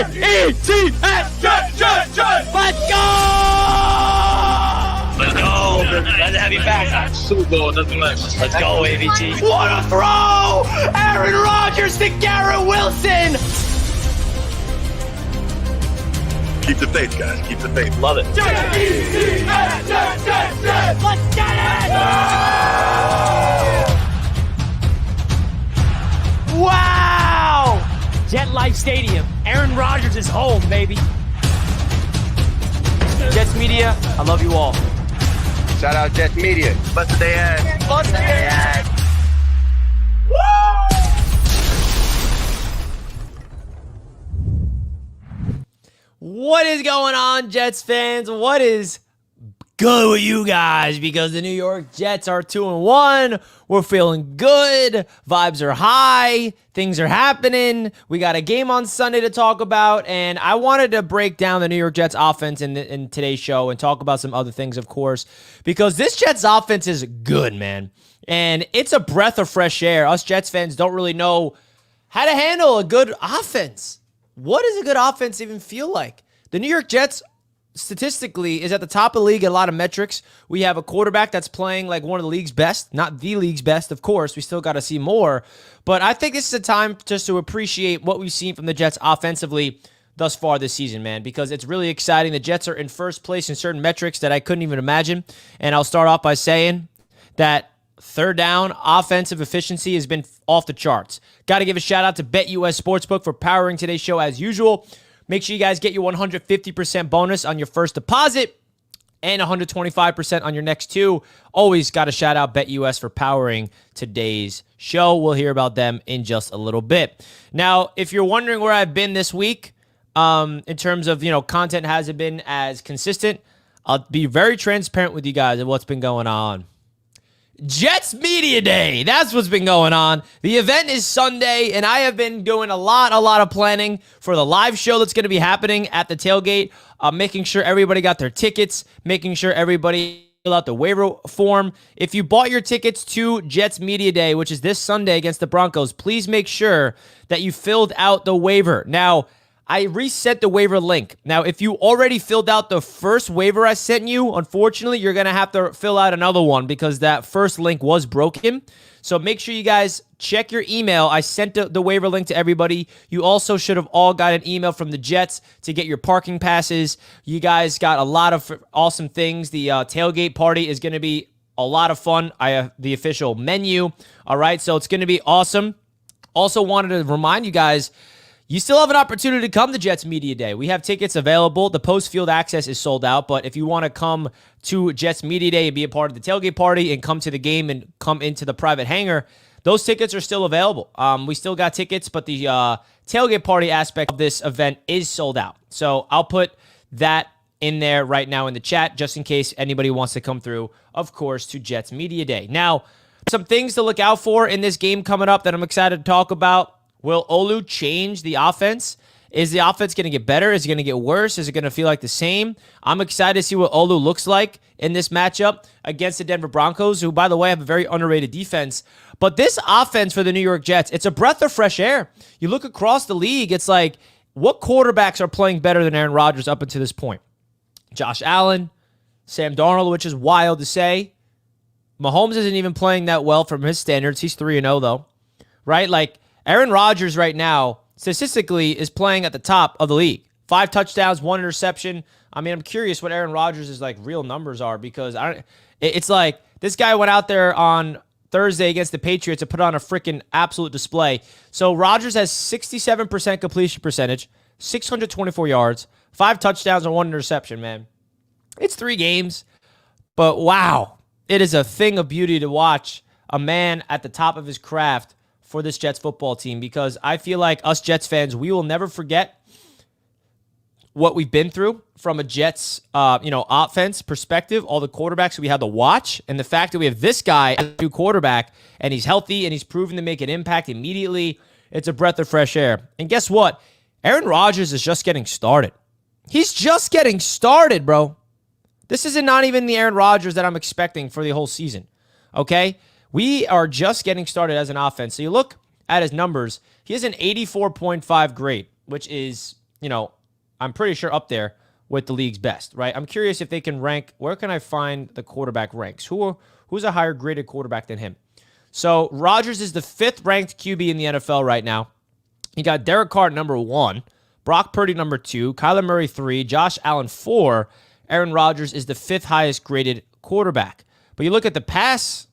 J-E-T-S! Jet! Let's go! Let's go! Glad to have you back. Super Bowl, nothing less. Let's go, AVT. What a throw! Aaron Rodgers to Garrett Wilson! Keep the faith, guys. Keep the faith. Love it. Jet! Let's get it! Wow! Jet Life Stadium. Aaron Rodgers is home, baby. Jets Media, I love you all. Shout out Jets Media. Blessed day ahead. Blessed day ahead. What is going on, Jets fans? What is good with you guys? Because the New York Jets are 2-1. We're feeling good. Vibes are high. Things are happening. We got a game on Sunday to talk about, and I wanted to break down the New York Jets offense in today's show and talk about some other things, of course, because this Jets offense is good, man. And it's a breath of fresh air. Us Jets fans don't really know how to handle a good offense. What does a good offense even feel like? The New York Jets, statistically, is at the top of the league at a lot of metrics. We have a quarterback that's playing like one of the league's best. Not the league's best, of course. We still got to see more. But I think this is a time just to appreciate what we've seen from the Jets offensively thus far this season, man, because it's really exciting. The Jets are in first place in certain metrics that I couldn't even imagine. And I'll start off by saying that third down offensive efficiency has been off the charts. Got to give a shout out to BetUS Sportsbook for powering today's show as usual. Make sure you guys get your 150% bonus on your first deposit and 125% on your next two. Always got to shout out BetUS for powering today's show. We'll hear about them in just a little bit. Now, if you're wondering where I've been this week, in terms of, content hasn't been as consistent, I'll be very transparent with you guys of what's been going on. Jets Media Day. That's what's been going on. The event is Sunday, and I have been doing a lot of planning for the live show that's going to be happening at the tailgate, making sure everybody got their tickets, making sure everybody fill out the waiver form. If you bought your tickets to Jets Media Day, which is this Sunday against the Broncos, please make sure that you filled out the waiver. Now, I reset the waiver link. Now, if you already filled out the first waiver I sent you, unfortunately, you're going to have to fill out another one because that first link was broken. So make sure you guys check your email. I sent the waiver link to everybody. You also should have all got an email from the Jets to get your parking passes. You guys got a lot of awesome things. The tailgate party is going to be a lot of fun. I have the official menu. All right, so it's going to be awesome. Also wanted to remind you guys, you still have an opportunity to come to Jets Media Day. We have tickets available. The post-field access is sold out, but if you want to come to Jets Media Day and be a part of the tailgate party and come to the game and come into the private hangar, those tickets are still available. We still got tickets, but the tailgate party aspect of this event is sold out. So I'll put that in there right now in the chat, just in case anybody wants to come through, of course, to Jets Media Day. Now, some things to look out for in this game coming up that I'm excited to talk about. Will Olu change the offense? Is the offense going to get better? Is it going to get worse? Is it going to feel like the same? I'm excited to see what Olu looks like in this matchup against the Denver Broncos, who, by the way, have a very underrated defense. But this offense for the New York Jets, it's a breath of fresh air. You look across the league, it's like, what quarterbacks are playing better than Aaron Rodgers up until this point? Josh Allen, Sam Darnold, which is wild to say. Mahomes isn't even playing that well from his standards. He's 3-0, though, right? Like, Aaron Rodgers right now, statistically, is playing at the top of the league. 5 touchdowns, 1 interception. I mean, I'm curious what Aaron Rodgers' real numbers are because it's like this guy went out there on Thursday against the Patriots and put on a freaking absolute display. So Rodgers has 67% completion percentage, 624 yards, 5 touchdowns, and 1 interception, man. It's 3 games, but wow, it is a thing of beauty to watch a man at the top of his craft for this Jets football team, because I feel like us Jets fans, we will never forget what we've been through from a Jets, offense perspective, all the quarterbacks we had to watch, and the fact that we have this guy as a new quarterback, and he's healthy, and he's proven to make an impact immediately. It's a breath of fresh air. And guess what? Aaron Rodgers is just getting started. He's just getting started, bro. This isn't not even the Aaron Rodgers that I'm expecting for the whole season, okay? We are just getting started as an offense. So you look at his numbers, he has an 84.5 grade, which is I'm pretty sure up there with the league's best, right? I'm curious if they can rank. Where can I find the quarterback ranks? Who's a higher graded quarterback than him? So Rodgers is the 5th ranked QB in the NFL right now. You got Derek Carr number 1, Brock Purdy number 2, Kyler Murray 3, Josh Allen 4. Aaron Rodgers is the 5th highest graded quarterback. But you look at the pass,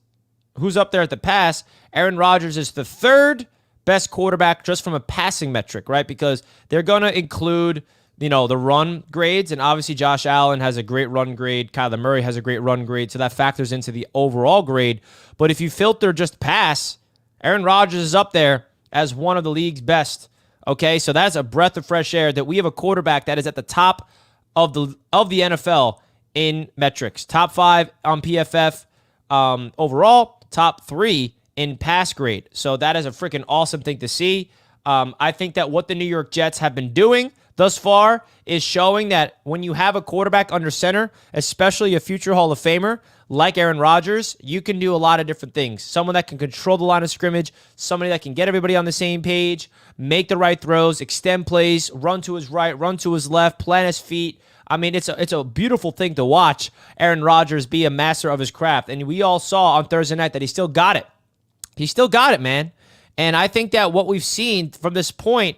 who's up there at the pass? Aaron Rodgers is the 3rd best quarterback just from a passing metric, right? Because they're going to include, the run grades, and obviously Josh Allen has a great run grade. Kyler Murray has a great run grade, so that factors into the overall grade. But if you filter just pass, Aaron Rodgers is up there as one of the league's best. Okay, so that's a breath of fresh air that we have a quarterback that is at the top of the NFL in metrics. Top 5 on PFF overall, top 3 in pass grade. So that is a freaking awesome thing to see. I think that what the New York Jets have been doing thus far is showing that when you have a quarterback under center, especially a future Hall of Famer like Aaron Rodgers, you can do a lot of different things. Someone that can control the line of scrimmage, somebody that can get everybody on the same page, make the right throws, extend plays, run to his right, run to his left, plant his feet. I mean, it's a beautiful thing to watch Aaron Rodgers be a master of his craft. And we all saw on Thursday night that he still got it. He still got it, man. And I think that what we've seen from this point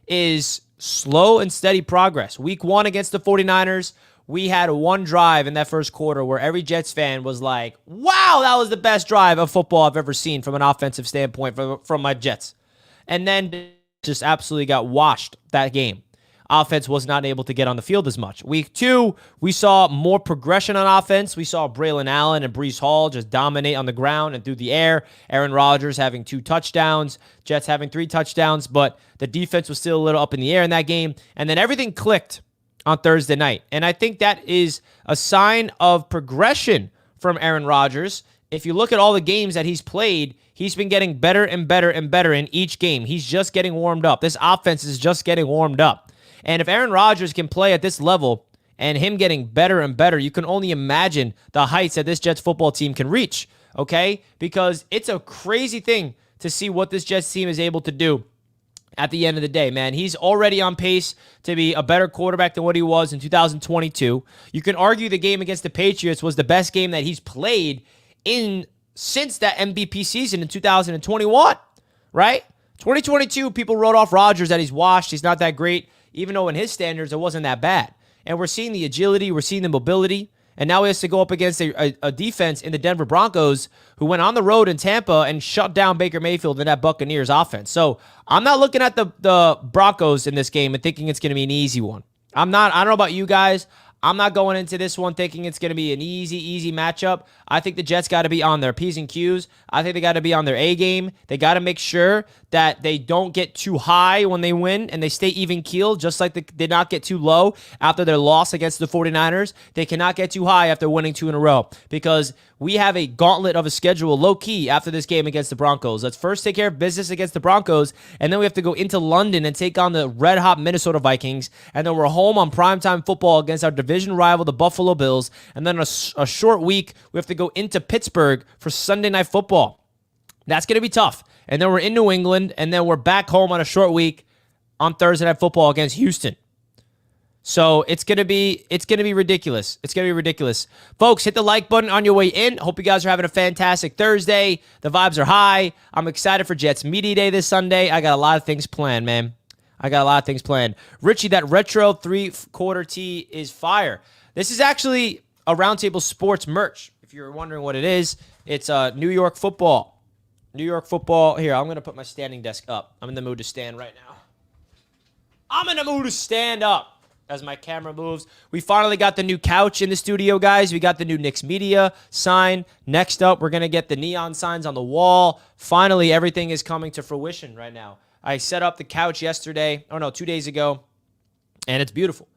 is slow and steady progress. Week 1 against the 49ers, we had one drive in that first quarter where every Jets fan was like, wow, that was the best drive of football I've ever seen from an offensive standpoint from my Jets. And then just absolutely got washed that game. Offense was not able to get on the field as much. Week 2, we saw more progression on offense. We saw Braylon Allen and Breece Hall just dominate on the ground and through the air. Aaron Rodgers having 2 touchdowns, Jets having 3 touchdowns, but the defense was still a little up in the air in that game. And then everything clicked on Thursday night. And I think that is a sign of progression from Aaron Rodgers. If you look at all the games that he's played, he's been getting better and better and better in each game. He's just getting warmed up. This offense is just getting warmed up. And if Aaron Rodgers can play at this level and him getting better and better, you can only imagine the heights that this Jets football team can reach, okay? Because it's a crazy thing to see what this Jets team is able to do at the end of the day, man. He's already on pace to be a better quarterback than what he was in 2022. You can argue the game against the Patriots was the best game that he's played since that MVP season in 2021, right? 2022, people wrote off Rodgers that he's washed, he's not that great, even though in his standards, it wasn't that bad. And we're seeing the agility, we're seeing the mobility, and now he has to go up against a defense in the Denver Broncos who went on the road in Tampa and shut down Baker Mayfield and that Buccaneers offense. So I'm not looking at the Broncos in this game and thinking it's going to be an easy one. I don't know about you guys. I'm not going into this one thinking it's going to be an easy matchup. I think the Jets got to be on their P's and Q's. I think they got to be on their A game. They got to make sure that they don't get too high when they win and they stay even keeled, just like they did not get too low after their loss against the 49ers. They cannot get too high after winning 2 in a row because we have a gauntlet of a schedule low-key after this game against the Broncos. Let's first take care of business against the Broncos, and then we have to go into London and take on the red-hot Minnesota Vikings, and then we're home on primetime football against our division rival, the Buffalo Bills, and then a short week, we have to go into Pittsburgh for Sunday Night Football. That's going to be tough. And then we're in New England, and then we're back home on a short week on Thursday Night Football against Houston. So it's gonna be ridiculous. It's gonna be ridiculous. Folks, hit the like button on your way in. Hope you guys are having a fantastic Thursday. The vibes are high. I'm excited for Jets Media Day this Sunday. I got a lot of things planned, man. I got a lot of things planned. Richie, that retro 3/4 tee is fire. This is actually a Roundtable Sports merch. If you're wondering what it is, it's New York football. New York football. Here, I'm gonna put my standing desk up. I'm in the mood to stand right now. I'm in the mood to stand up. As my camera moves. We finally got the new couch in the studio, guys. We got the new Knicks Media sign. Next up, we're going to get the neon signs on the wall. Finally, everything is coming to fruition right now. I set up the couch yesterday, 2 days ago, and it's beautiful.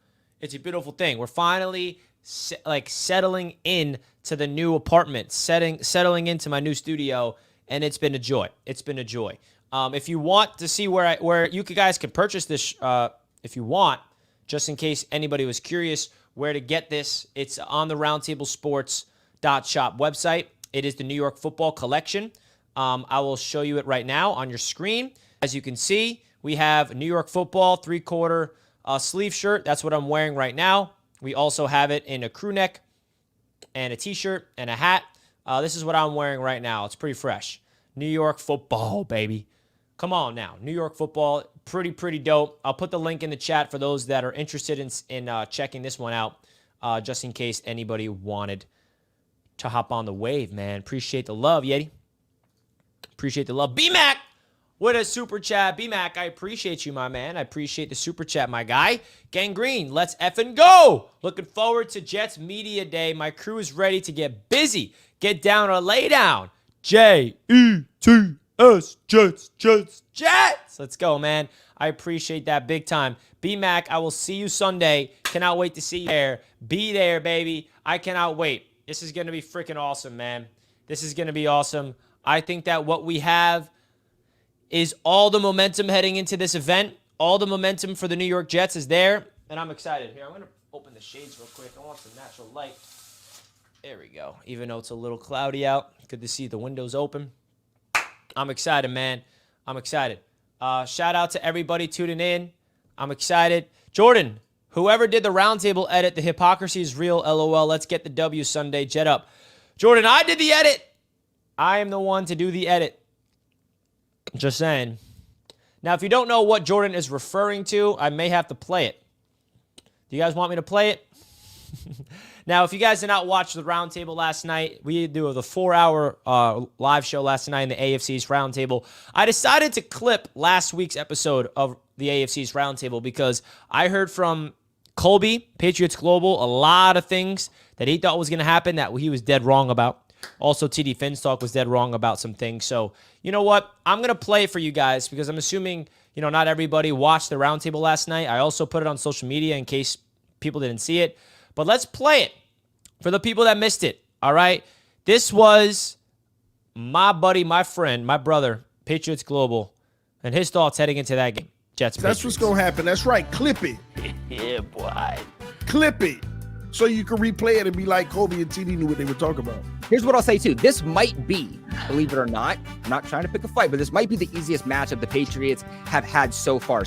It's a beautiful thing. We're finally settling in to the new apartment, settling into my new studio, and it's been a joy. It's been a joy. If you want to see where you guys can purchase this, if you want, just in case anybody was curious where to get this, it's on the roundtablesports.shop website. It is the New York Football Collection. I will show you it right now on your screen. As you can see, we have New York Football 3/4 sleeve shirt. That's what I'm wearing right now. We also have it in a crew neck and a t-shirt and a hat. This is what I'm wearing right now. It's pretty fresh. New York football, baby. Come on now. New York football, pretty dope. I'll put the link in the chat for those that are interested in checking this one out, just in case anybody wanted to hop on the wave, man. Appreciate the love, Yeti. Appreciate the love. B-Mac with a super chat. B-Mac, I appreciate you, my man. I appreciate the super chat, my guy. Gangrene, let's effing go. Looking forward to Jets Media Day. My crew is ready to get busy. Get down or lay down. J-E-T-S, Jets. Let's go, man. I appreciate that big time. B-Mac, I will see you Sunday. Cannot wait to see you there. Be there, baby. I cannot wait. This is going to be freaking awesome, man. This is going to be awesome. I think that what we have is all the momentum heading into this event. All the momentum for the New York Jets is there, and I'm excited. Here, I'm going to open the shades real quick. I want some natural light. There we go. Even though it's a little cloudy out, good to see the windows open. I'm excited, man. I'm excited. Shout out to everybody tuning in. I'm excited. Jordan, whoever did the roundtable edit, the hypocrisy is real, LOL. Let's get the W Sunday. Jet up. Jordan, I did the edit. I am the one to do the edit. Just saying. Now, if you don't know what Jordan is referring to, I may have to play it. Do you guys want me to play it? Now, if you guys did not watch the roundtable last night, we do the 4-hour live show last night in the AFC's roundtable. I decided to clip last week's episode of the AFC's roundtable because I heard from Colby, Patriots Global, a lot of things that he thought was going to happen that he was dead wrong about. Also, TD Finstock was dead wrong about some things. So, you know what? I'm going to play it for you guys because I'm assuming, not everybody watched the roundtable last night. I also put it on social media in case people didn't see it. But let's play it for the people that missed it, all right? This was my buddy, my friend, my brother, Patriots Global, and his thoughts heading into that game. Jets. That's Patriots. what's going to happen. That's right. Clip it. Yeah, boy. Clip it. So you can replay it and be like Kobe and TD knew what they were talking about. Here's what I'll say, too. This might be, believe it or not, I'm not trying to pick a fight, but this might be the easiest matchup the Patriots have had so far.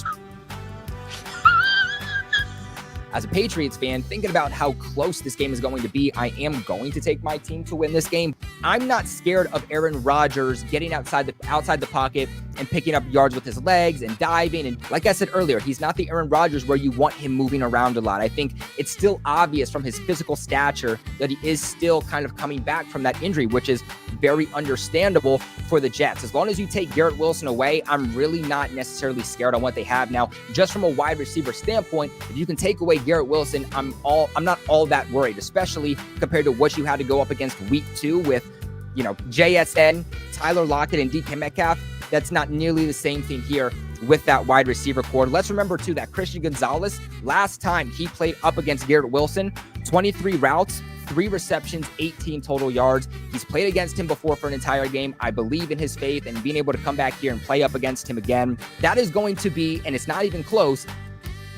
As a Patriots fan, thinking about how close this game is going to be, I am going to take my team to win this game. I'm not scared of Aaron Rodgers getting outside the pocket and picking up yards with his legs and diving. And like I said earlier, he's not the Aaron Rodgers where you want him moving around a lot. I think it's still obvious from his physical stature that he is still kind of coming back from that injury, which is very understandable for the Jets. As long as you take Garrett Wilson away, I'm really not necessarily scared on what they have now. Just from a wide receiver standpoint, if you can take away Garrett Wilson, I'm not all that worried, especially compared to what you had to go up against week 2 with, JSN, Tyler Lockett, and DK Metcalf. That's not nearly the same thing here with that wide receiver core. Let's remember, too, that Christian Gonzalez, last time he played up against Garrett Wilson, 23 routes, 3 receptions, 18 total yards. He's played against him before for an entire game. I believe in his faith and being able to come back here and play up against him again. That is going to be, and it's not even close,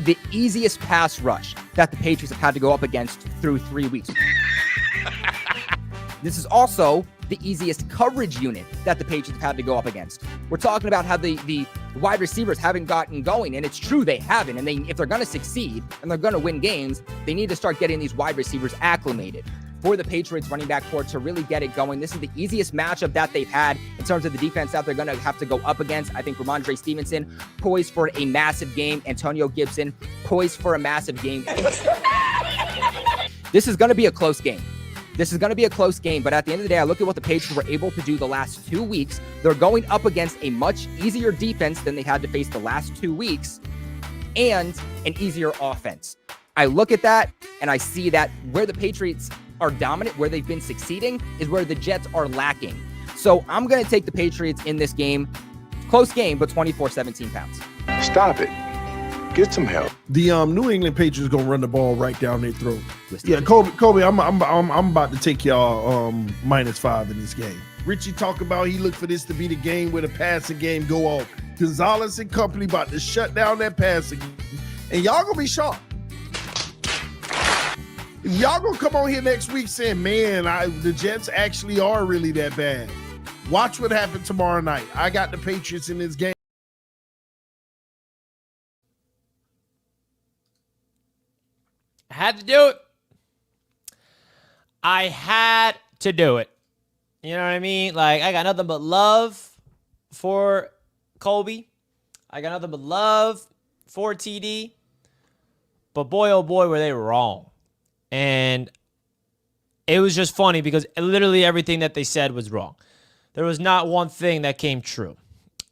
the easiest pass rush that the Patriots have had to go up against through 3 weeks. This is also the easiest coverage unit that the Patriots have had to go up against. We're talking about how the wide receivers haven't gotten going, and it's true they haven't. And if they're going to succeed and they're going to win games, they need to start getting these wide receivers acclimated. For the Patriots running back core to really get it going, this is the easiest matchup that they've had in terms of the defense that they're going to have to go up against. I think Ramondre Stevenson poised for a massive game. Antonio Gibson poised for a massive game. This is going to be a close game. This is going to be a close game, but at the end of the day, I look at what the Patriots were able to do the last 2 weeks. They're going up against a much easier defense than they had to face the last 2 weeks and an easier offense. I look at that and I see that where the Patriots are dominant, where they've been succeeding, is where the Jets are lacking. So I'm going to take the Patriots in this game. Close game, but 24-17 pounds. Stop it. Get some help. The New England Patriots gonna run the ball right down their throat. Yeah, Kobe, I'm about to take y'all -5 in this game. Richie talk about he looked for this to be the game where the passing game go off. Gonzalez and company about to shut down that passing game, and y'all gonna be sharp. If y'all gonna come on here next week saying, man, the Jets actually are really that bad, watch what happens tomorrow night. I got the Patriots in this game. I had to do it. I had to do it. You know what I mean? Like, I got nothing but love for Colby. I got nothing but love for TD. But boy, oh boy, were they wrong. And it was just funny because literally everything that they said was wrong. There was not one thing that came true.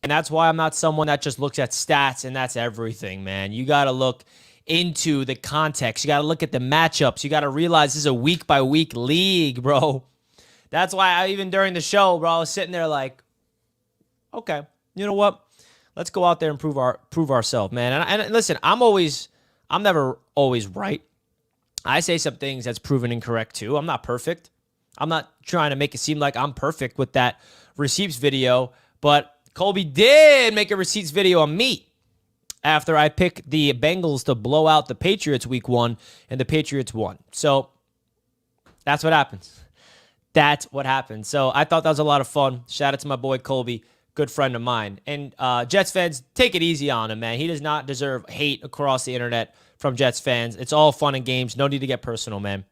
And that's why I'm not someone that just looks at stats and that's everything, man. You got to look into the context. You got to look at the matchups. You got to realize this is a week-by-week league, bro. That's why even during the show, bro, I was sitting there like, okay, you know what? Let's go out there and prove ourselves, man. And listen, I'm never always right. I say some things that's proven incorrect too. I'm not perfect. I'm not trying to make it seem like I'm perfect with that receipts video, but Colby did make a receipts video on me after I picked the Bengals to blow out the Patriots week 1, and the Patriots won. So that's what happens. That's what happened. So I thought that was a lot of fun. Shout out to my boy Colby, good friend of mine. And Jets fans, take it easy on him, man. He does not deserve hate across the internet from Jets fans. It's all fun and games. No need to get personal, man.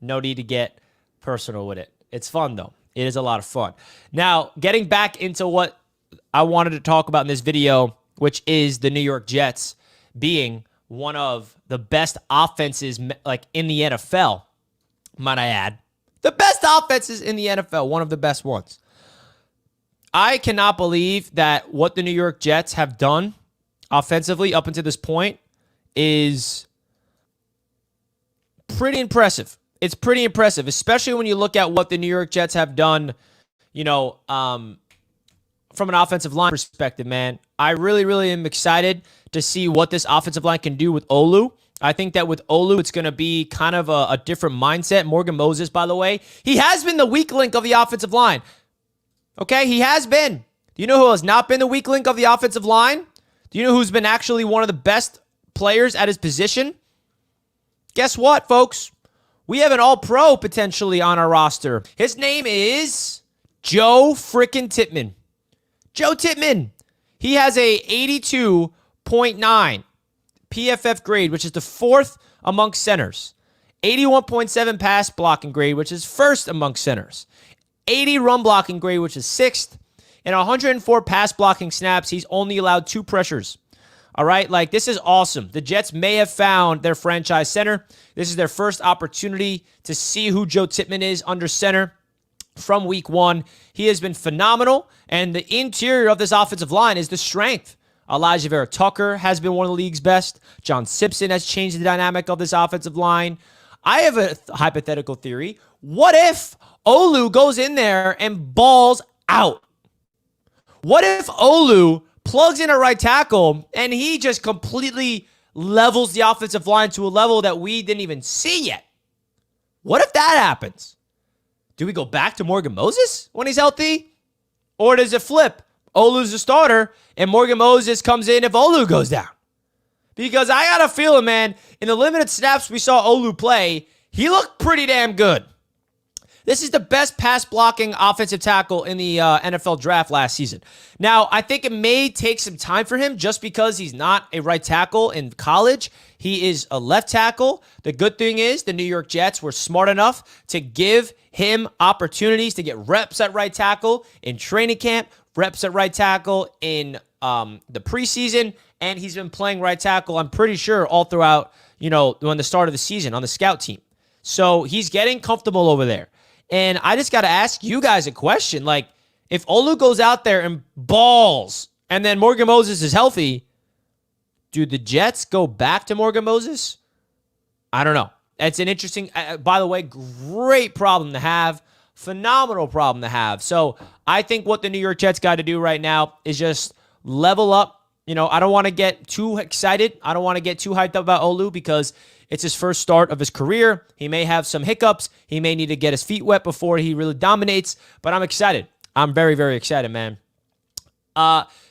No need to get personal with it. It's fun, though. It is a lot of fun. Now, getting back into what I wanted to talk about in this video, which is the New York Jets being one of the best offenses like in the NFL, might I add. The best offenses in the NFL, one of the best ones. I cannot believe that what the New York Jets have done offensively up until this point is pretty impressive. It's pretty impressive, especially when you look at what the New York Jets have done, you know, from an offensive line perspective, man. I really, really am excited to see what this offensive line can do with Olu. I think that with Olu, it's going to be kind of a different mindset. Morgan Moses, by the way, he has been the weak link of the offensive line. Okay, he has been. Do you know who has not been the weak link of the offensive line? Do you know who's been actually one of the best players at his position? Guess what, folks? We have an all-pro potentially on our roster. His name is Joe frickin' Tippmann. Joe Tippmann. He has a 82.9 PFF grade, which is the 4th amongst centers. 81.7 pass blocking grade, which is 1st amongst centers. 80 run blocking grade, which is 6th. And 104 pass blocking snaps. He's only allowed 2 pressures. All right, like this is awesome. The Jets may have found their franchise center. This is their first opportunity to see who Joe Tippmann is under center from week 1. He has been phenomenal, and the interior of this offensive line is the strength. Elijah Vera Tucker has been one of the league's best. John Simpson has changed the dynamic of this offensive line. I have a hypothetical theory. What if Olu goes in there and balls out? What if Olu plugs in a right tackle and he just completely levels the offensive line to a level that we didn't even see yet? What if that happens? Do we go back to Morgan Moses when he's healthy? Or does it flip? Olu's the starter, and Morgan Moses comes in if Olu goes down. Because I got a feeling, man, in the limited snaps we saw Olu play, he looked pretty damn good. This is the best pass-blocking offensive tackle in the NFL draft last season. Now, I think it may take some time for him just because he's not a right tackle in college. He is a left tackle. The good thing is the New York Jets were smart enough to give him opportunities to get reps at right tackle in training camp, reps at right tackle in the preseason, and he's been playing right tackle, I'm pretty sure, all throughout, when the start of the season on the scout team. So he's getting comfortable over there. And I just got to ask you guys a question. Like, if Olu goes out there and balls and then Morgan Moses is healthy, do the Jets go back to Morgan Moses? I don't know. It's an interesting, by the way, great problem to have. Phenomenal problem to have. So I think what the New York Jets got to do right now is just level up. I don't want to get too excited. I don't want to get too hyped up about Olu because it's his first start of his career. He may have some hiccups. He may need to get his feet wet before he really dominates. But I'm excited. I'm very, very excited, man.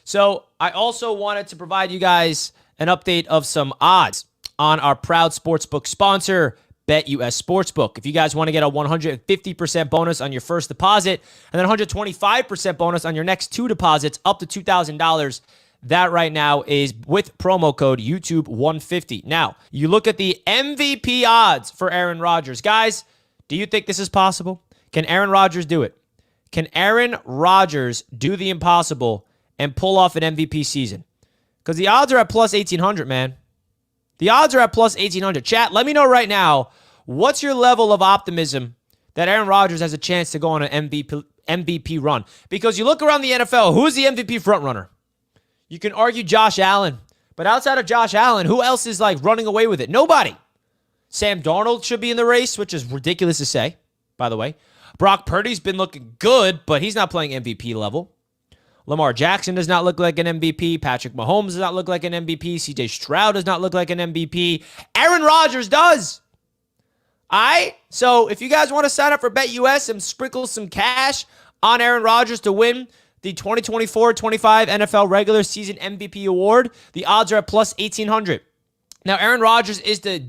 So I also wanted to provide you guys an update of some odds on our proud sportsbook sponsor, BetUS Sportsbook. If you guys want to get a 150% bonus on your first deposit and then 125% bonus on your next 2 deposits up to $2,000, That right now is with promo code YouTube150. Now, you look at the MVP odds for Aaron Rodgers. Guys, do you think this is possible? Can Aaron Rodgers do it? Can Aaron Rodgers do the impossible and pull off an MVP season? Because the odds are at plus 1,800, man. The odds are at plus 1,800. Chat, let me know right now, what's your level of optimism that Aaron Rodgers has a chance to go on an MVP run? Because you look around the NFL, who's the MVP frontrunner? You can argue Josh Allen. But outside of Josh Allen, who else is like running away with it? Nobody. Sam Darnold should be in the race, which is ridiculous to say, by the way. Brock Purdy's been looking good, but he's not playing MVP level. Lamar Jackson does not look like an MVP. Patrick Mahomes does not look like an MVP. CJ Stroud does not look like an MVP. Aaron Rodgers does. All right? So if you guys want to sign up for BetUS and sprinkle some cash on Aaron Rodgers to win the 2024-25 NFL regular season MVP award, the odds are at plus 1,800. Now, Aaron Rodgers is the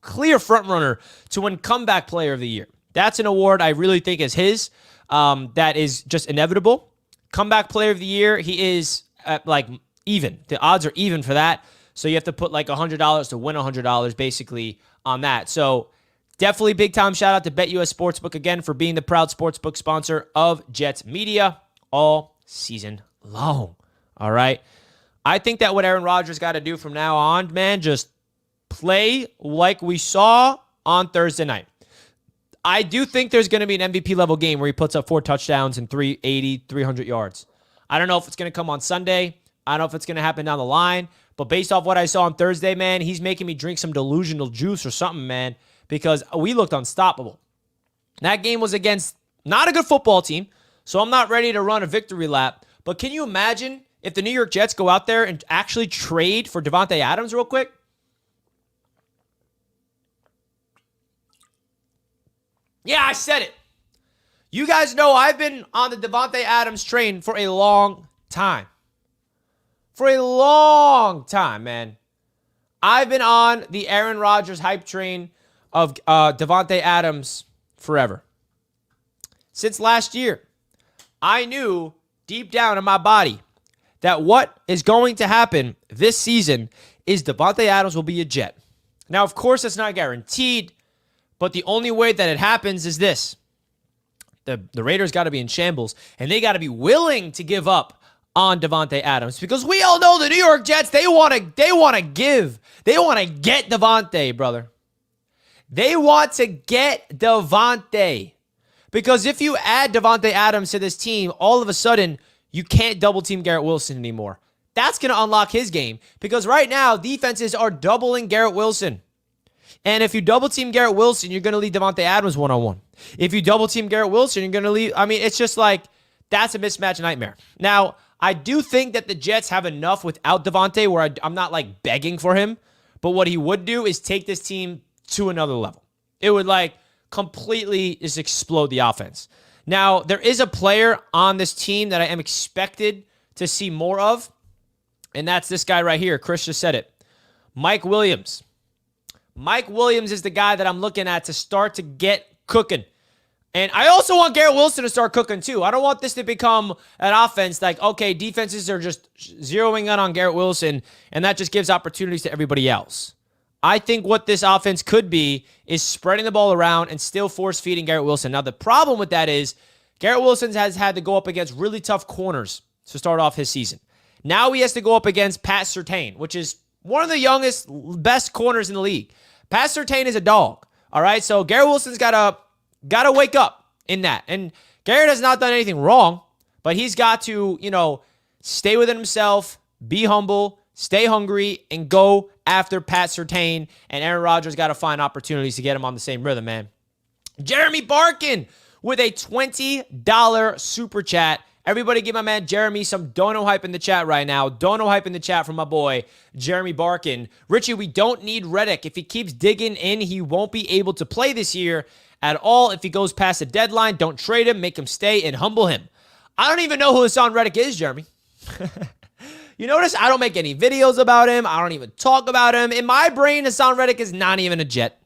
clear frontrunner to win Comeback Player of the Year. That's an award I really think is his. That is just inevitable. Comeback Player of the Year, he is like even. The odds are even for that. So you have to put like $100 to win $100 basically on that. So definitely big time shout out to BetUS Sportsbook again for being the proud sportsbook sponsor of Jets Media all season long. All right. I think that what Aaron Rodgers got to do from now on, man, just play like we saw on Thursday night. I do think there's going to be an MVP level game where he puts up 4 touchdowns and 300 yards. I don't know if it's going to come on Sunday. I don't know if it's going to happen down the line. But based off what I saw on Thursday, man, he's making me drink some delusional juice or something, man, because we looked unstoppable. That game was against not a good football team, so I'm not ready to run a victory lap. But can you imagine if the New York Jets go out there and actually trade for Davante Adams real quick? Yeah, I said it. You guys know I've been on the Davante Adams train for a long time. For a long time, man. I've been on the Aaron Rodgers hype train of Davante Adams forever. Since last year, I knew deep down in my body that what is going to happen this season is Davante Adams will be a Jet. Now, of course, it's not guaranteed. But the only way that it happens is this. The Raiders got to be in shambles, and they got to be willing to give up on Davante Adams because we all know the New York Jets, they want to give. They want to get Davante, brother. They want to get Davante. Because if you add Davante Adams to this team, all of a sudden, you can't double team Garrett Wilson anymore. That's going to unlock his game because right now, defenses are doubling Garrett Wilson. And if you double team Garrett Wilson, you're going to leave Davante Adams one-on-one. If you double team Garrett Wilson, you're going to leave. I mean, it's just like that's a mismatch nightmare. Now, I do think that the Jets have enough without Davante where I'm not like begging for him. But what he would do is take this team to another level. It would like completely just explode the offense. Now, there is a player on this team that I am expected to see more of. And that's this guy right here. Chris just said it. Mike Williams. Mike Williams is the guy that I'm looking at to start to get cooking. And I also want Garrett Wilson to start cooking too. I don't want this to become an offense like, okay, defenses are just zeroing in on Garrett Wilson, and that just gives opportunities to everybody else. I think what this offense could be is spreading the ball around and still force-feeding Garrett Wilson. Now, the problem with that is Garrett Wilson has had to go up against really tough corners to start off his season. Now he has to go up against Pat Surtain, which is one of the youngest, best corners in the league. Pat Surtain is a dog, all right? So Garrett Wilson's got to wake up in that. And Garrett has not done anything wrong, but he's got to, stay within himself, be humble, stay hungry, and go after Pat Surtain. And Aaron Rodgers got to find opportunities to get him on the same rhythm, man. Jeremy Barkin with a $20 super chat. Everybody give my man Jeremy some dono hype in the chat right now. Dono hype in the chat from my boy, Jeremy Barkin. Richie, we don't need Reddick. If he keeps digging in, he won't be able to play this year at all. If he goes past the deadline, don't trade him, make him stay, and humble him. I don't even know who Haason Reddick is, Jeremy. You notice I don't make any videos about him. I don't even talk about him. In my brain, Haason Reddick is not even a Jet.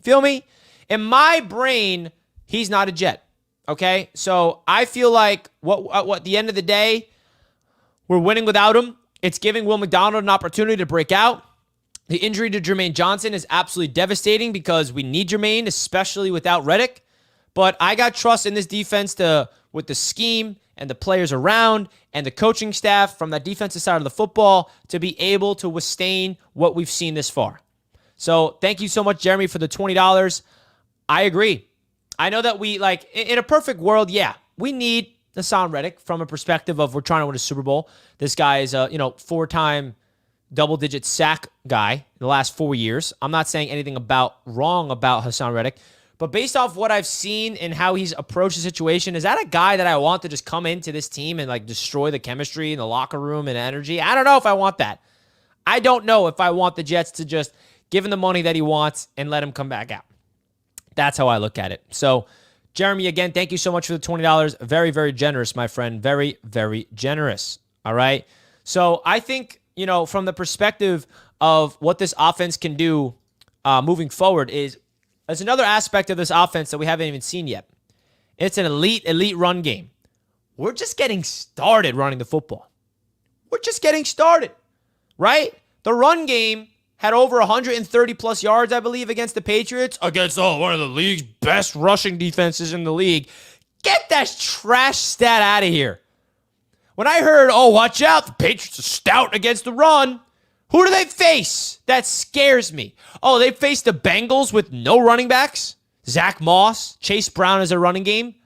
Feel me? In my brain, he's not a Jet. Okay, so I feel like what at the end of the day, we're winning without him. It's giving Will McDonald an opportunity to break out. The injury to Jermaine Johnson is absolutely devastating because we need Jermaine, especially without Reddick. But I got trust in this defense with the scheme and the players around and the coaching staff from that defensive side of the football to be able to withstand what we've seen this far. So thank you so much, Jeremy, for the $20. I agree. I know that we, like, in a perfect world, yeah, we need Haason Reddick from a perspective of we're trying to win a Super Bowl. This guy is a, 4-time double-digit sack guy in the last 4 years. I'm not saying anything wrong about Haason Reddick, but based off what I've seen and how he's approached the situation, is that a guy that I want to just come into this team and like destroy the chemistry in the locker room and energy? I don't know if I want that. I don't know if I want the Jets to just give him the money that he wants and let him come back out. That's how I look at it. So, Jeremy, again, thank you so much for the $20. Very, very generous, my friend. Very, very generous. All right? So, I think, from the perspective of what this offense can do moving forward is there's another aspect of this offense that we haven't even seen yet. It's an elite run game. We're just getting started running the football. We're just getting started, right? The run game had over 130-plus yards, I believe, against the Patriots, against one of the league's best rushing defenses in the league. Get that trash stat out of here. When I heard, watch out, the Patriots are stout against the run, who do they face? That scares me. They faced the Bengals with no running backs? Zach Moss, Chase Brown as a running game?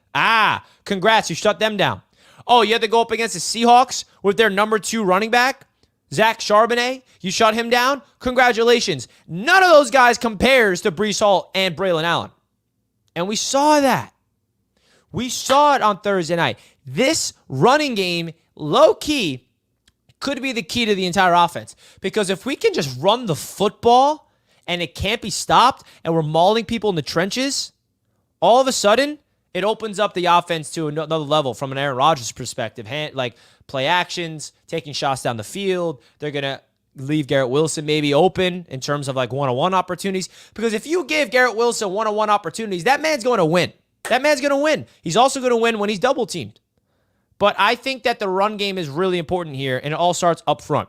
Congrats, you shut them down. You had to go up against the Seahawks with their number 2 running back? Zach Charbonnet, you shut him down? Congratulations. None of those guys compares to Breece Hall and Braylon Allen. And we saw that. We saw it on Thursday night. This running game, low-key, could be the key to the entire offense. Because if we can just run the football and it can't be stopped and we're mauling people in the trenches, all of a sudden, it opens up the offense to another level from an Aaron Rodgers perspective. Like play actions, taking shots down the field. They're going to leave Garrett Wilson maybe open in terms of like one-on-one opportunities. Because if you give Garrett Wilson one-on-one opportunities, that man's going to win. That man's going to win. He's also going to win when he's double-teamed. But I think that the run game is really important here, and it all starts up front.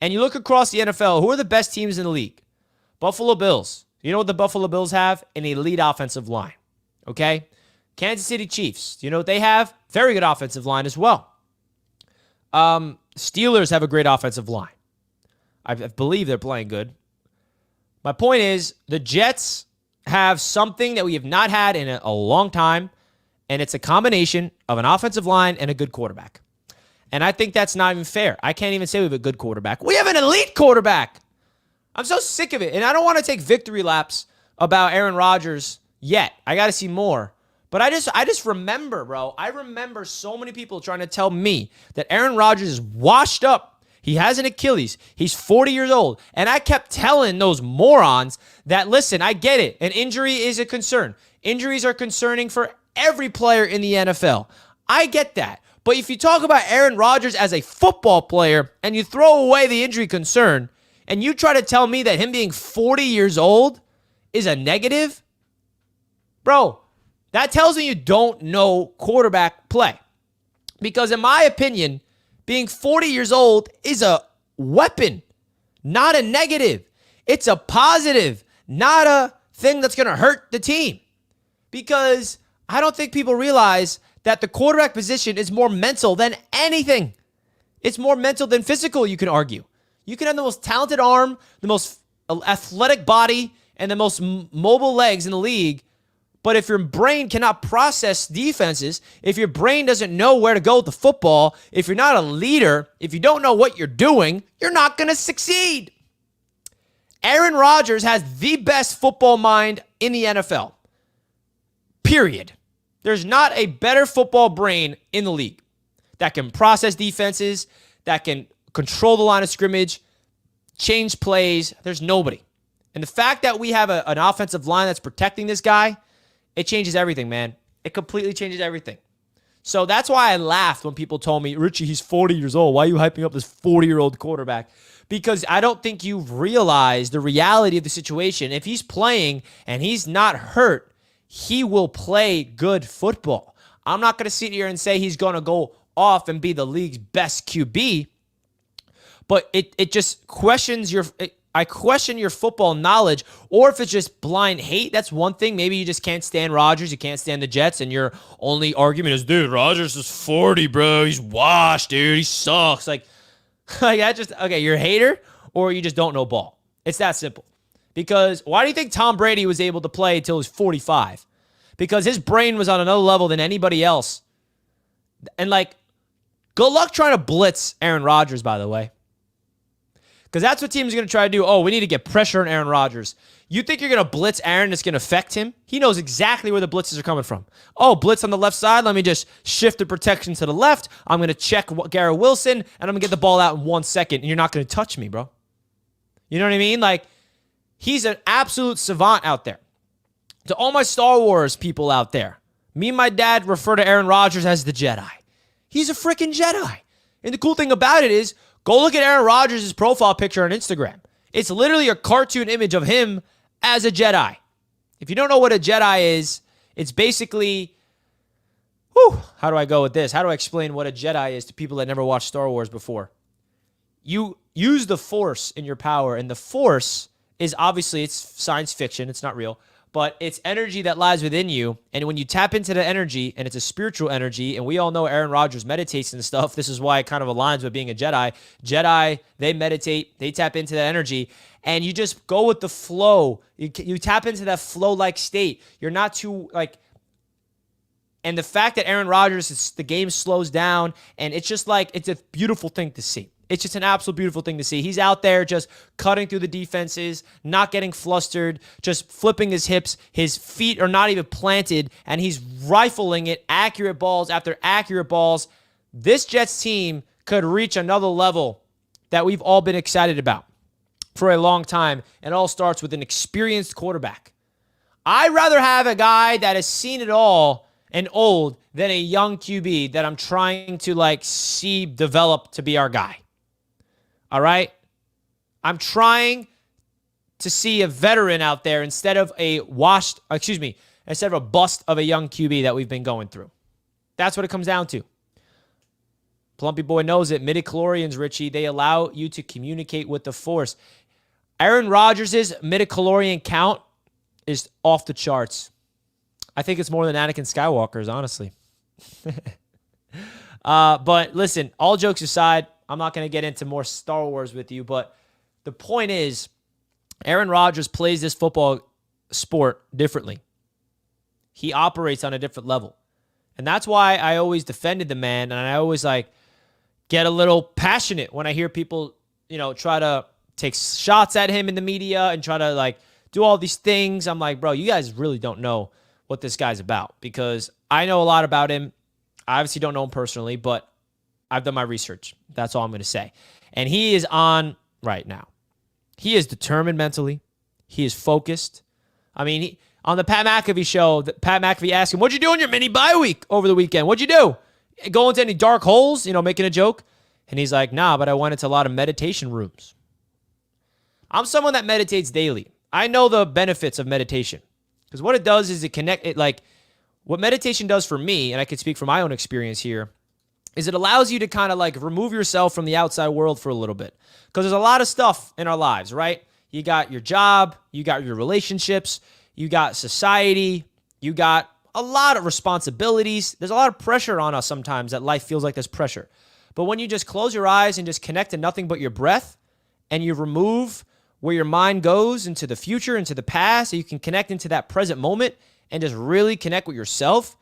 And you look across the NFL, who are the best teams in the league? Buffalo Bills. You know what the Buffalo Bills have? An elite offensive line. Okay? Kansas City Chiefs. Do you know what they have? Very good offensive line as well. Steelers have a great offensive line. I believe they're playing good. My point is, the Jets have something that we have not had in a long time, and it's a combination of an offensive line and a good quarterback. And I think that's not even fair. I can't even say we have a good quarterback. We have an elite quarterback. I'm so sick of it. And I don't want to take victory laps about Aaron Rodgers yet. I got to see more. But I just remember, bro. I remember so many people trying to tell me that Aaron Rodgers is washed up. He has an Achilles. He's 40 years old. And I kept telling those morons that, listen, I get it. An injury is a concern. Injuries are concerning for every player in the NFL. I get that. But if you talk about Aaron Rodgers as a football player and you throw away the injury concern and you try to tell me that him being 40 years old is a negative, bro, that tells me you don't know quarterback play. Because in my opinion, being 40 years old is a weapon, not a negative. It's a positive, not a thing that's going to hurt the team. Because I don't think people realize that the quarterback position is more mental than anything. It's more mental than physical, you can argue. You can have the most talented arm, the most athletic body, and the most mobile legs in the league. But if your brain cannot process defenses, if your brain doesn't know where to go with the football, if you're not a leader, if you don't know what you're doing, you're not going to succeed. Aaron Rodgers has the best football mind in the NFL. Period. There's not a better football brain in the league that can process defenses, that can control the line of scrimmage, change plays. There's nobody. And the fact that we have an offensive line that's protecting this guy, it changes everything, man. It completely changes everything. So that's why I laughed when people told me, Richie, he's 40 years old. Why are you hyping up this 40-year-old quarterback? Because I don't think you've realized the reality of the situation. If he's playing and he's not hurt, he will play good football. I'm not going to sit here and say he's going to go off and be the league's best QB. but it just questions I question your football knowledge, or if it's just blind hate, that's one thing. Maybe you just can't stand Rodgers, you can't stand the Jets, and your only argument is, dude, Rodgers is 40, bro. He's washed, dude. He sucks. Like that just, okay, you're a hater, or you just don't know ball. It's that simple. Because why do you think Tom Brady was able to play until he was 45? Because his brain was on another level than anybody else. And like, good luck trying to blitz Aaron Rodgers, by the way. Because that's what teams are going to try to do. Oh, we need to get pressure on Aaron Rodgers. You think you're going to blitz Aaron that's going to affect him? He knows exactly where the blitzes are coming from. Oh, blitz on the left side. Let me just shift the protection to the left. I'm going to check Garrett Wilson, and I'm going to get the ball out in 1 second, and you're not going to touch me, bro. You know what I mean? Like, he's an absolute savant out there. To all my Star Wars people out there, me and my dad refer to Aaron Rodgers as the Jedi. He's a freaking Jedi. And the cool thing about it is, go look at Aaron Rodgers' profile picture on Instagram. It's literally a cartoon image of him as a Jedi. If you don't know what a Jedi is, it's basically, how do I go with this? How do I explain what a Jedi is to people that never watched Star Wars before? You use the Force in your power, and the Force is obviously, it's science fiction, it's not real, but it's energy that lies within you, and when you tap into the energy, and it's a spiritual energy, and we all know Aaron Rodgers meditates and stuff, this is why it kind of aligns with being a Jedi. Jedi, they meditate, they tap into that energy, and you just go with the flow. You tap into that flow-like state. You're not too, like, and the fact that Aaron Rodgers, the game slows down, and it's just like, it's a beautiful thing to see. It's just an absolute beautiful thing to see. He's out there just cutting through the defenses, not getting flustered, just flipping his hips. His feet are not even planted, and he's rifling it, accurate balls after accurate balls. This Jets team could reach another level that we've all been excited about for a long time, and it all starts with an experienced quarterback. I'd rather have a guy that has seen it all and old than a young QB that I'm trying to like see develop to be our guy. All right? I'm trying to see a veteran out there instead of a bust of a young QB that we've been going through. That's what it comes down to. Plumpy Boy knows it. Midichlorians, Richie, they allow you to communicate with the Force. Aaron Rodgers' midichlorian count is off the charts. I think it's more than Anakin Skywalker's, honestly. But listen, all jokes aside, I'm not going to get into more Star Wars with you, but the point is, Aaron Rodgers plays this football sport differently. He operates on a different level. And that's why I always defended the man, and I always get a little passionate when I hear people, try to take shots at him in the media and try to do all these things. I'm like, bro, you guys really don't know what this guy's about, because I know a lot about him. I obviously don't know him personally, but I've done my research. That's all I'm going to say. And he is on right now. He is determined mentally. He is focused. I mean, on the Pat McAfee show, Pat McAfee asked him, what'd you do in your mini bye week over the weekend? What'd you do? Go into any dark holes, making a joke? And he's like, nah, but I went into a lot of meditation rooms. I'm someone that meditates daily. I know the benefits of meditation, because what it does is what meditation does for me, and I can speak from my own experience here, is it allows you to kind of remove yourself from the outside world for a little bit. Because there's a lot of stuff in our lives, right? You got your job, you got your relationships, you got society, you got a lot of responsibilities. There's a lot of pressure on us sometimes that life feels like there's pressure. But when you just close your eyes and just connect to nothing but your breath, and you remove where your mind goes into the future, into the past, so you can connect into that present moment and just really connect with yourself,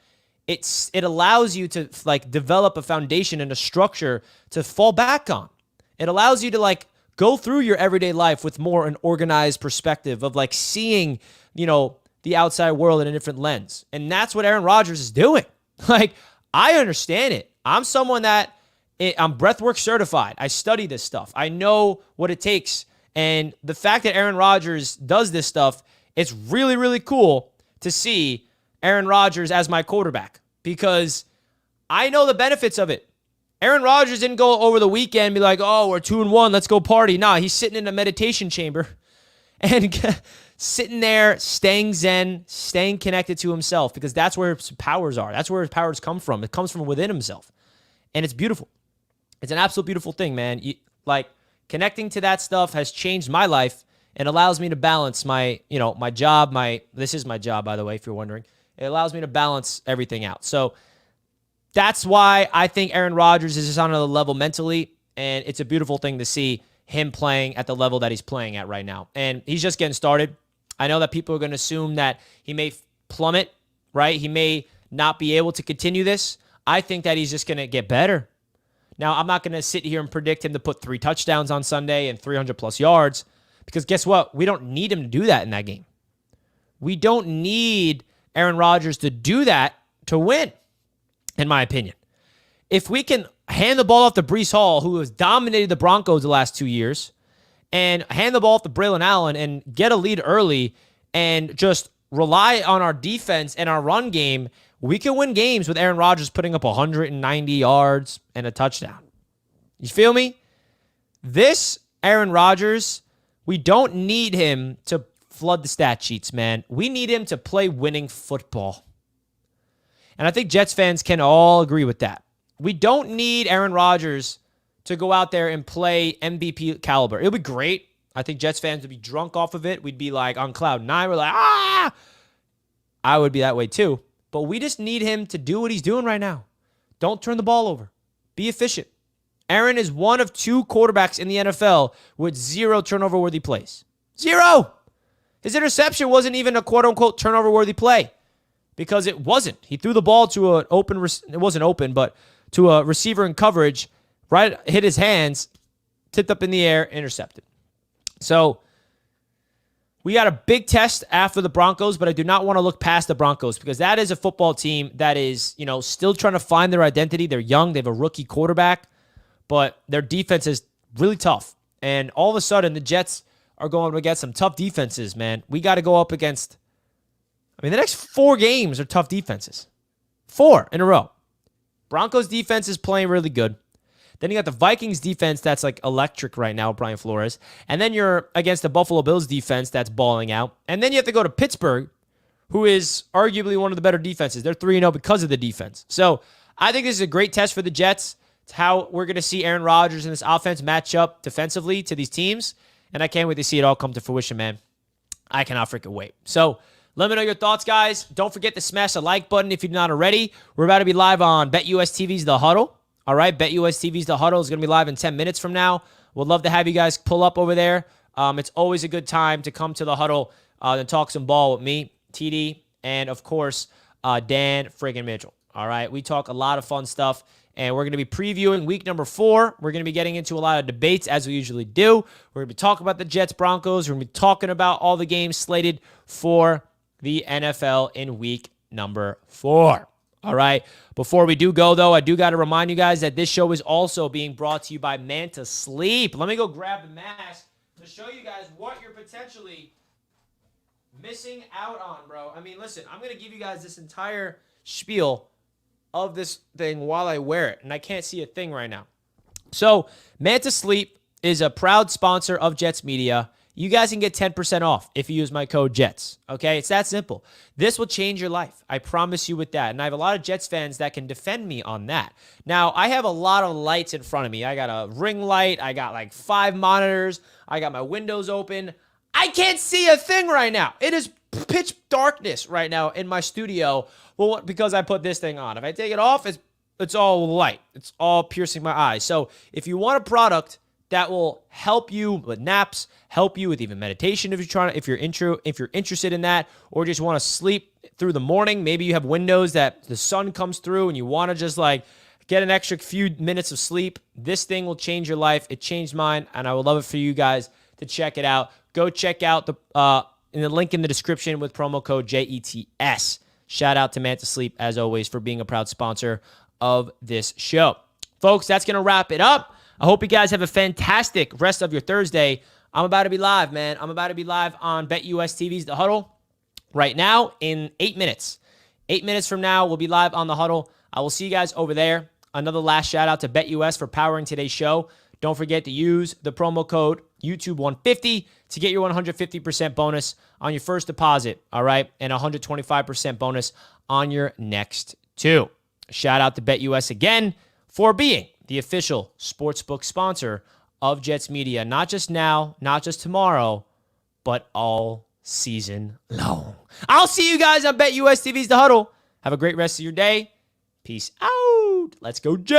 it allows you to develop a foundation and a structure to fall back on. It allows you to go through your everyday life with more an organized perspective of seeing, the outside world in a different lens. And that's what Aaron Rodgers is doing. I understand it. I'm someone that I'm breathwork certified. I study this stuff. I know what it takes. And the fact that Aaron Rodgers does this stuff, it's really, really cool to see Aaron Rodgers as my quarterback, because I know the benefits of it. Aaron Rodgers didn't go over the weekend and be like, oh, we're 2-1, let's go party. Nah, he's sitting in a meditation chamber and sitting there, staying zen, staying connected to himself, because that's where his powers are. That's where his powers come from. It comes from within himself. And it's beautiful. It's an absolute beautiful thing, man. Connecting to that stuff has changed my life and allows me to balance my job. This is my job, by the way, if you're wondering. It allows me to balance everything out. So that's why I think Aaron Rodgers is just on another level mentally, and it's a beautiful thing to see him playing at the level that he's playing at right now. And he's just getting started. I know that people are going to assume that he may plummet, right? He may not be able to continue this. I think that he's just going to get better. Now, I'm not going to sit here and predict him to put 3 touchdowns on Sunday and 300-plus yards, because guess what? We don't need him to do that in that game. We don't need Aaron Rodgers to do that to win, in my opinion. If we can hand the ball off to Breece Hall, who has dominated the Broncos the last 2 years, and hand the ball off to Braylon Allen and get a lead early and just rely on our defense and our run game, we can win games with Aaron Rodgers putting up 190 yards and a touchdown. You feel me? This Aaron Rodgers, we don't need him to flood the stat sheets, man. We need him to play winning football. And I think Jets fans can all agree with that. We don't need Aaron Rodgers to go out there and play MVP caliber. It'll be great. I think Jets fans would be drunk off of it. We'd be like on cloud 9. We're like, ah! I would be that way too. But we just need him to do what he's doing right now. Don't turn the ball over. Be efficient. Aaron is one of 2 quarterbacks in the NFL with 0 turnover-worthy plays. 0! His interception wasn't even a quote-unquote turnover-worthy play because it wasn't. He threw the ball to an open, it wasn't open, but to a receiver in coverage, right, hit his hands, tipped up in the air, intercepted. So we got a big test after the Broncos, but I do not want to look past the Broncos because that is a football team that is, still trying to find their identity. They're young. They have a rookie quarterback, but their defense is really tough. And all of a sudden, the Jets are going against some tough defenses, man. We got to go up against, the next 4 games are tough defenses. 4 in a row. Broncos defense is playing really good. Then you got the Vikings defense that's like electric right now, Brian Flores. And then you're against the Buffalo Bills defense that's balling out. And then you have to go to Pittsburgh, who is arguably one of the better defenses. They're 3-0 because of the defense. So I think this is a great test for the Jets. It's how we're going to see Aaron Rodgers and this offense match up defensively to these teams. And I can't wait to see it all come to fruition, man. I cannot freaking wait. So let me know your thoughts, guys. Don't forget to smash the like button if you're not already. We're about to be live on BetUS TV's The Huddle. All right, BetUS TV's The Huddle is going to be live in 10 minutes from now. We'd love to have you guys pull up over there. It's always a good time to come to The Huddle and talk some ball with me, TD, and, of course, Dan friggin' Mitchell. All right, we talk a lot of fun stuff, and we're going to be previewing week number 4. We're going to be getting into a lot of debates, as we usually do. We're going to be talking about the Jets, Broncos. We're going to be talking about all the games slated for the NFL in week number 4. All right. Before we do go, though, I do got to remind you guys that this show is also being brought to you by Manta Sleep. Let me go grab the mask to show you guys what you're potentially missing out on, bro. Listen, I'm going to give you guys this entire spiel of this thing while I wear it, and I can't see a thing right now. So, Manta Sleep is a proud sponsor of Jets Media. You guys can get 10% off if you use my code JETS, okay? It's that simple. This will change your life. I promise you with that. And I have a lot of Jets fans that can defend me on that. Now, I have a lot of lights in front of me. I got a ring light. I got like 5 monitors. I got my windows open. I can't see a thing right now. It is pitch darkness right now in my studio. Well, because I put this thing on. If I take it off, it's all light. It's all piercing my eyes. So if you want a product that will help you with naps, help you with even meditation if you're interested in that, or just want to sleep through the morning. Maybe you have windows that the sun comes through and you want to just like get an extra few minutes of sleep. This thing will change your life. It changed mine, and I would love it for you guys to check it out. Go check out in the link in the description with promo code JETS. Shout out to Manta Sleep, as always, for being a proud sponsor of this show. Folks, that's going to wrap it up. I hope you guys have a fantastic rest of your Thursday. I'm about to be live, man. I'm about to be live on BetUS TV's The Huddle right now in 8 minutes. 8 minutes from now, we'll be live on The Huddle. I will see you guys over there. Another last shout out to BetUS for powering today's show. Don't forget to use the promo code YouTube150 to get your 150% bonus on your first deposit, all right? And 125% bonus on your next 2. Shout out to BetUS again for being the official sportsbook sponsor of Jets media, not just now, not just tomorrow, but all season long. I'll see you guys on BetUS TV's The Huddle. Have a great rest of your day. Peace out. Let's go, Jets.